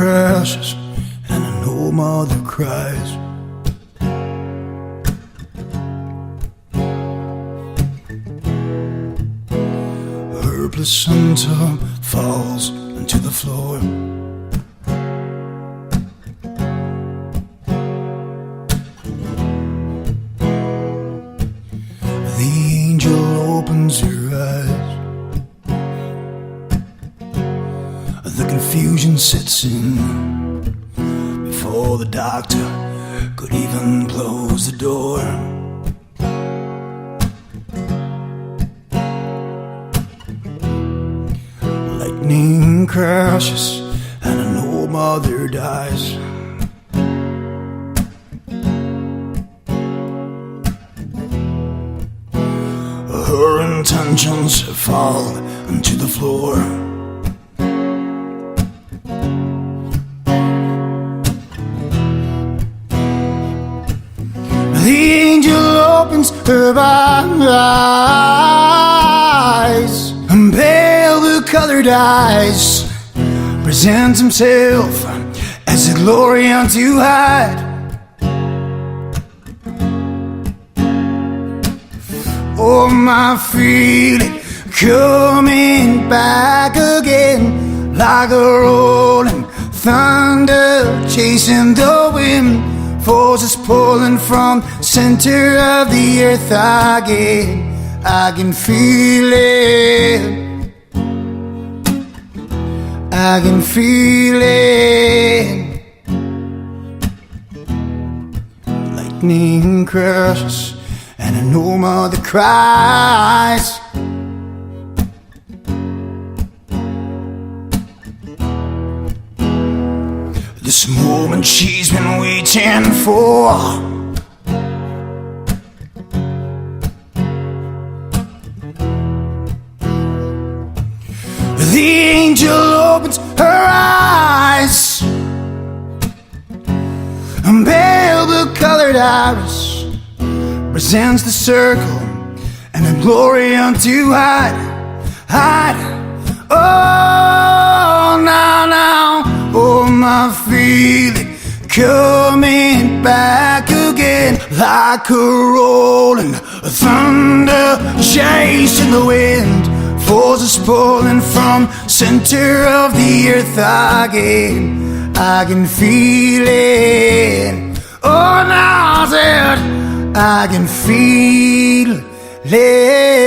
crashes, and I know mother cries. Her placenta falls into the floor. The angel opens her eyes. The confusion sets in before the doctor could even close the door. Lightning crashes and I know mother dies. Her intentions fall onto the floor. The angel opens her eyes, and pale blue-colored eyes presents himself as a glory unto hide. Oh, my feeling coming back again, like a rolling thunder chasing the wind. Forces pulling from center of the earth again. I can feel it. I can feel it. Lightning crashes and I know mother cries. This moment she's been waiting for. The angel opens her eyes, and pale blue-colored iris presents the circle and the glory unto hide, hide. Oh, now, oh, my feeling coming back again, like a rolling thunder chasing the wind. Forces pulling from center of the earth again. I can feel it. Oh, now I said I can feel it.